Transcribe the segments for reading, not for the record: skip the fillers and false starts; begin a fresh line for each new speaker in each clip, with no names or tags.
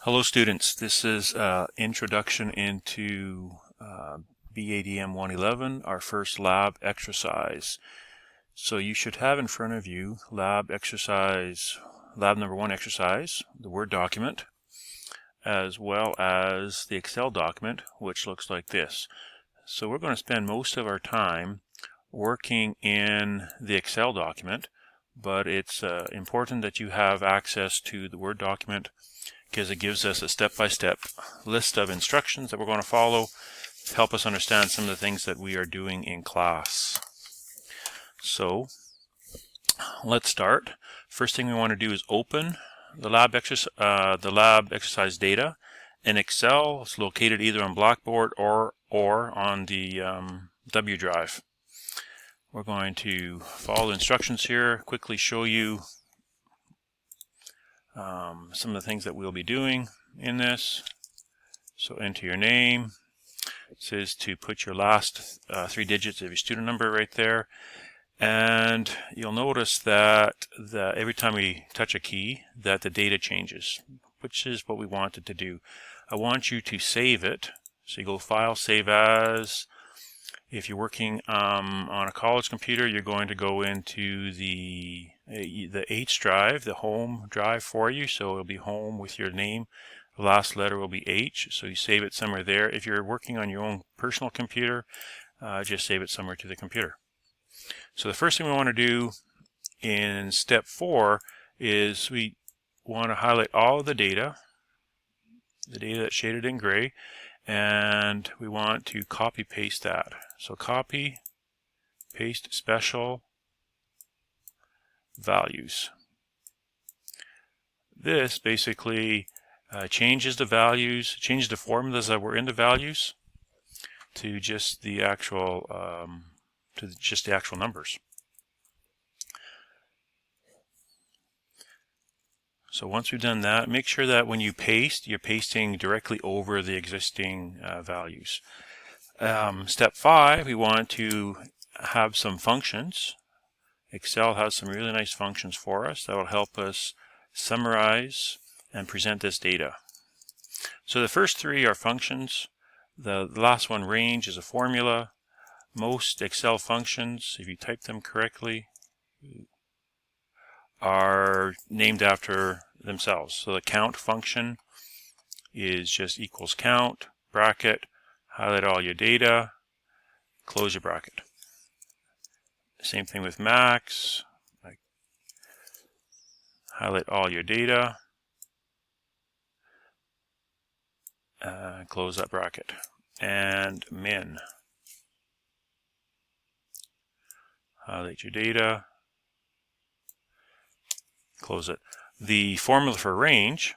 Hello students, this is introduction into BADM 111, our first lab exercise. So you should have in front of you lab number 1 exercise, the Word document, as well as the Excel document, which looks like this. So we're going to spend most of our time working in the Excel document, but it's important that you have access to the Word document because it gives us a step-by-step list of instructions that we're going to follow to help us understand some of the things that we are doing in class. So let's start. First thing we want to do is open the lab exercise data in Excel. It's located either on Blackboard or on the W drive. We're going to follow the instructions here, quickly show you some of the things that we'll be doing in this. So enter your name. It says to put your last 3 digits of your student number right there. And you'll notice that every time we touch a key that the data changes, which is what we wanted to do. I want you to save it. So you go File, Save As. If you're working on a college computer, you're going to go into the H drive, the home drive for you. So it'll be home with your name. The last letter will be H. So you save it somewhere there. If you're working on your own personal computer, just save it somewhere to the computer. So the first thing we want to do in step 4 is we want to highlight all of the data that's shaded in gray, and we want to copy paste that. So copy, paste special values. This basically changes the values, changes the formulas that were in the values to just the actual numbers. So once we've done that, make sure that when you paste, you're pasting directly over the existing values. Step 5, we want to have some functions. Excel has some really nice functions for us that will help us summarize and present this data. So the first 3 are functions. The last one, range, is a formula. Most Excel functions, if you type them correctly, are named after themselves. So the count function is just equals count, bracket, highlight all your data, close your bracket. Same thing with max, like highlight all your data, close that bracket. And min, highlight your data, close it. The formula for range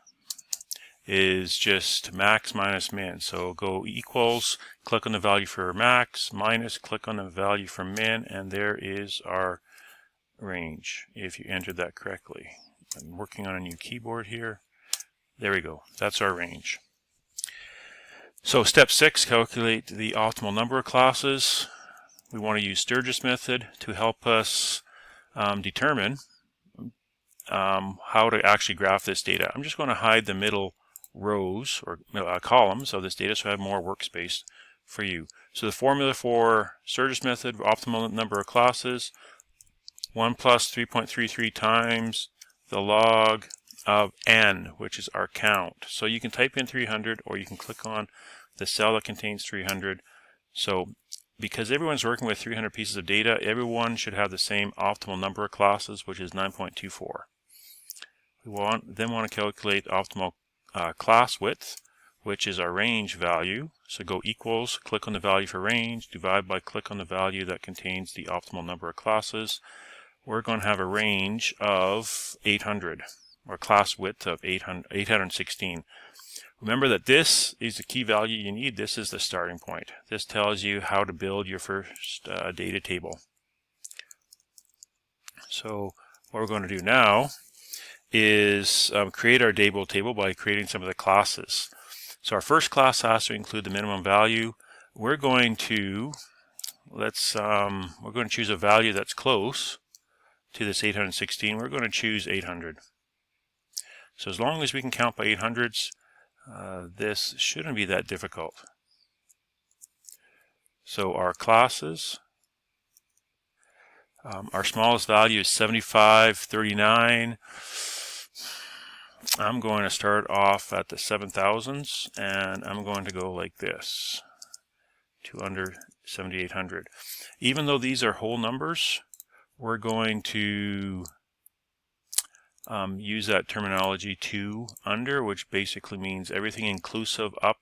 is just max minus min. So go equals, click on the value for max, minus, click on the value for min, and there is our range if you entered that correctly. I'm working on a new keyboard here. There we go. That's our range. So step 6, calculate the optimal number of classes. We want to use Sturgis method to help us determine how to actually graph this data. I'm just going to hide the middle rows or columns of this data so I have more workspace for you. So the formula for Sturgis method, optimal number of classes, 1 plus 3.33 times the log of n, which is our count. So you can type in 300 or you can click on the cell that contains 300. So because everyone's working with 300 pieces of data, everyone should have the same optimal number of classes, which is 9.24. We then want to calculate optimal class width, which is our range value. So go equals, click on the value for range, divide by click on the value that contains the optimal number of classes. We're going to have a range of 800, or class width of 816. Remember that this is the key value you need. This is the starting point. This tells you how to build your first data table. So what we're going to do now is create our table by creating some of the classes. So our first class has to include the minimum value. We're going to choose a value that's close to this 816. We're going to choose 800. So as long as we can count by 800s, this shouldn't be that difficult. So our classes, our smallest value is 7539. I'm going to start off at the 7,000s, and I'm going to go like this, to under 7,800. Even though these are whole numbers, we're going to use that terminology to under, which basically means everything inclusive up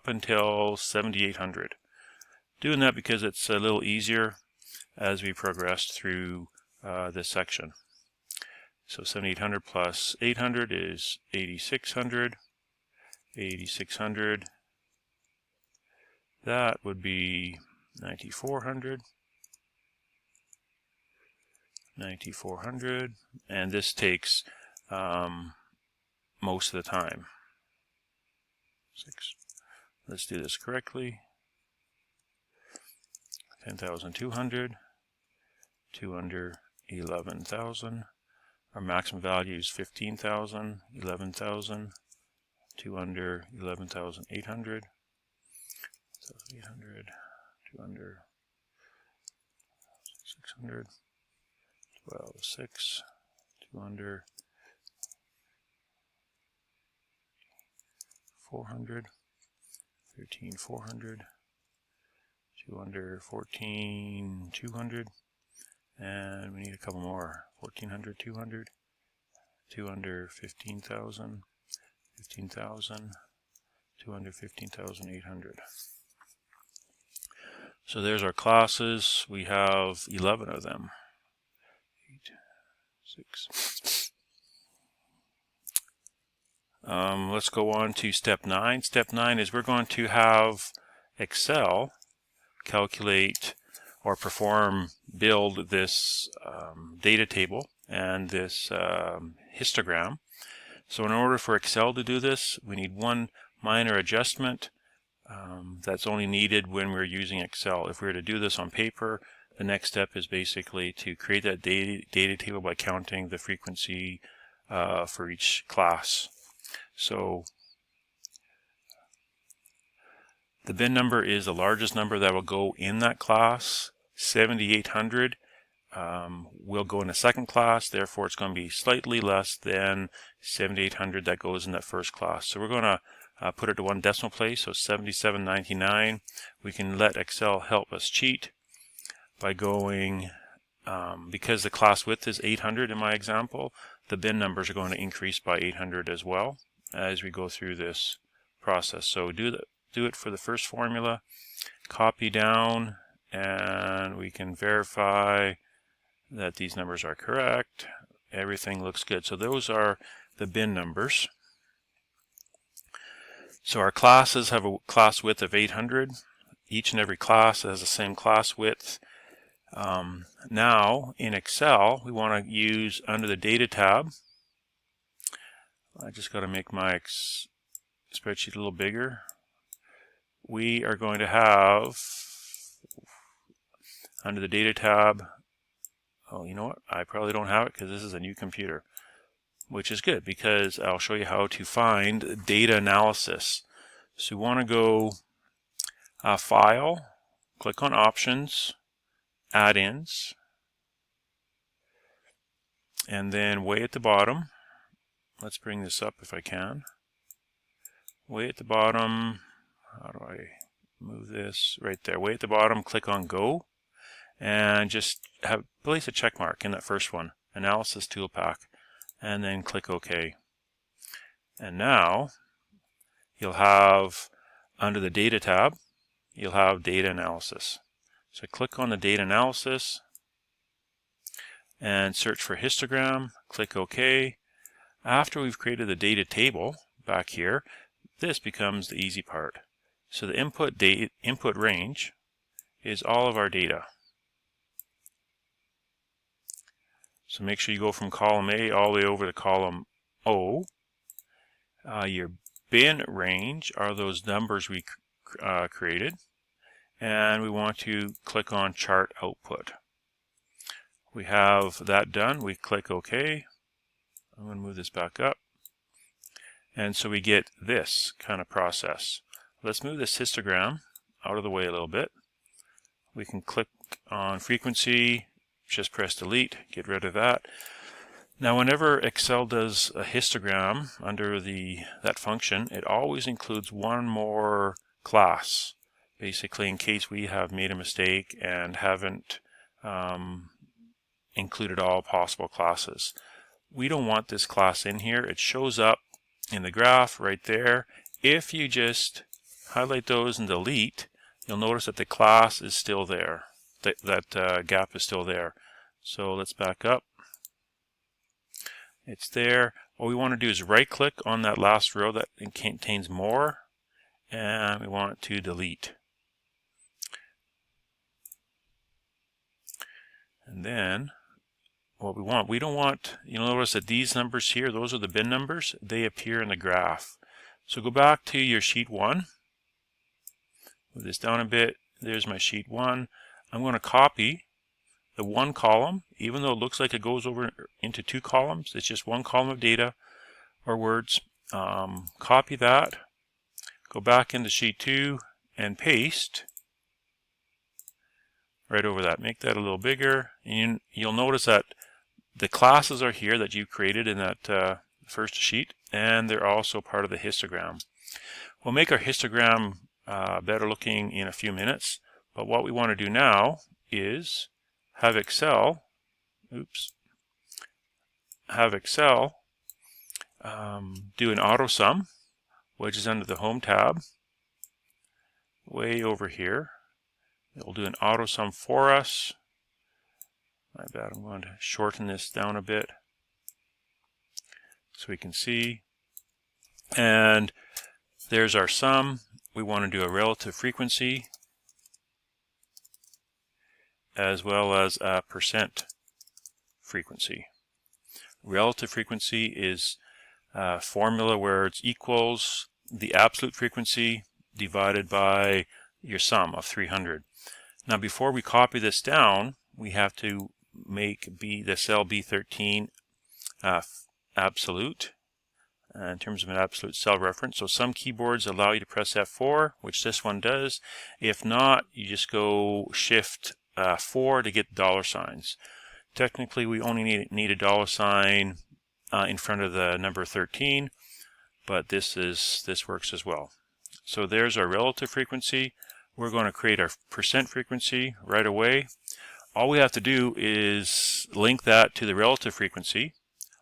until 7,800. Doing that because it's a little easier as we progress through this section. So 7,800 plus 800 is 8,600. 8,600. That would be 9,400. 9,400. And this takes most of the time. 6. Let's do this correctly. 10,200. To under 11,000. Our maximum value is 15,000, 11,000, to under 11,800, 800, to under 600, 12,600, to under 400, 13,400, to under 14,200. And we need a couple more. 1,400, 200, to under 15,000, 15,000, to under 15,800. So there's our classes. We have 11 of them. 8, 6. Let's go on to step 9. Step 9 is we're going to have Excel calculate or build this data table and this histogram. So in order for Excel to do this, we need one minor adjustment that's only needed when we're using Excel. If we were to do this on paper, the next step is basically to create that data table by counting the frequency for each class. So the bin number is the largest number that will go in that class. 7,800 will go in the second class, therefore it's going to be slightly less than 7,800 that goes in that first class. So we're going to put it to one decimal place, so 77.99. We can let Excel help us cheat by going, because the class width is 800 in my example, the bin numbers are going to increase by 800 as well as we go through this process. So do it for the first formula, copy down, and we can verify that these numbers are correct. Everything looks good. So those are the bin numbers. So our classes have a class width of 800. Each and every class has the same class width. Now in Excel, we want to use under the data tab. I just got to make my spreadsheet a little bigger. We are going to have under the data tab, oh, you know what? I probably don't have it because this is a new computer, which is good because I'll show you how to find data analysis. So we want to go File, click on Options, Add-ins, and then way at the bottom, let's bring this up if I can. Way at the bottom, how do I move this? Right there, way at the bottom, click on Go, and just place a check mark in that first one, Analysis Toolpack, and then click OK. And now you'll have under the Data tab, you'll have Data Analysis. So click on the Data Analysis and search for histogram, click OK. After we've created the data table back here, this becomes the easy part. So the input range is all of our data. So make sure you go from column A all the way over to column O. Your bin range are those numbers we created. And we want to click on Chart Output. We have that done. We click OK. I'm going to move this back up. And so we get this kind of process. Let's move this histogram out of the way a little bit. We can click on frequency, just press delete, get rid of that. Now whenever Excel does a histogram under that function, it always includes one more class, basically in case we have made a mistake and haven't included all possible classes. We don't want this class in here. It shows up in the graph right there. If you just highlight those and delete, you'll notice that the class is still there. That gap is still there. So let's back up. It's there. What we want to do is right click on that last row that contains more, and we want it to delete. And then what we don't want, you'll notice that these numbers here, those are the bin numbers, they appear in the graph. So go back to your sheet 1, move this down a bit, there's my sheet 1. I'm going to copy the one column, even though it looks like it goes over into 2 columns, it's just one column of data or words. Copy that, go back into sheet 2 and paste right over that. Make that a little bigger, and you'll notice that the classes are here that you created in that first sheet, and they're also part of the histogram. We'll make our histogram better looking in a few minutes, but what we want to do now is have Excel do an auto sum, which is under the Home tab, way over here. It will do an auto sum for us. My bad, I'm going to shorten this down a bit so we can see. And there's our sum. We want to do a relative frequency as well as a percent frequency. Relative frequency is a formula where it equals the absolute frequency divided by your sum of 300. Now before we copy this down, we have to make the cell B13 absolute in terms of an absolute cell reference. So some keyboards allow you to press F4, which this one does. If not, you just go Shift 4 to get dollar signs. Technically, we only need a dollar sign in front of the number 13, but this works as well. So there's our relative frequency. We're going to create our percent frequency right away. All we have to do is link that to the relative frequency.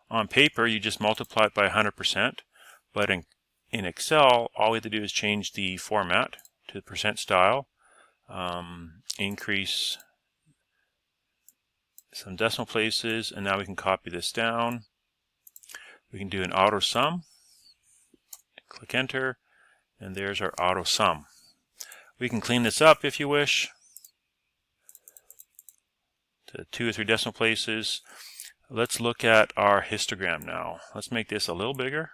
On paper, you just multiply it by 100%, but in Excel, all we have to do is change the format to the percent style, increase some decimal places, and now we can copy this down. We can do an auto sum, click enter, and there's our auto sum. We can clean this up if you wish to 2 or 3 decimal places. Let's look at our histogram now. Let's make this a little bigger.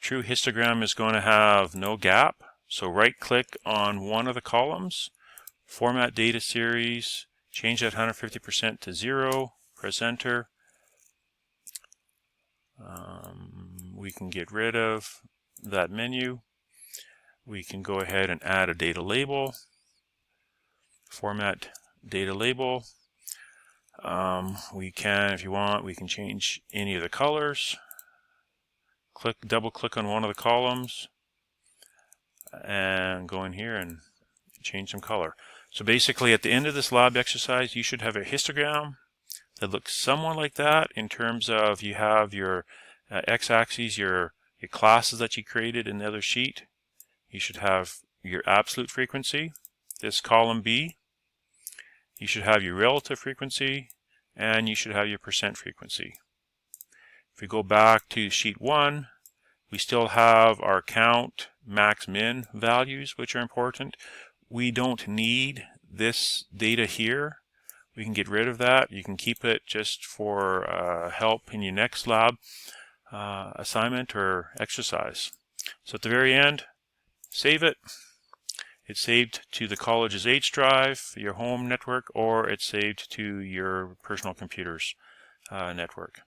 True histogram is going to have no gap, so right click on one of the columns, format data series, change that 150% to 0, press enter. We can get rid of that menu. We can go ahead and add a data label, format data label. We can, if you want, we can change any of the colors. Double click on one of the columns and go in here and change some color. So basically at the end of this lab exercise, you should have a histogram that looks somewhat like that in terms of you have your x-axis, your classes that you created in the other sheet. You should have your absolute frequency, this column B. You should have your relative frequency, and you should have your percent frequency. If we go back to sheet 1, we still have our count, max, min values, which are important. We don't need this data here. We can get rid of that. You can keep it just for help in your next lab assignment or exercise. So at the very end, save it. It's saved to the college's H drive, your home network, or it's saved to your personal computer's network.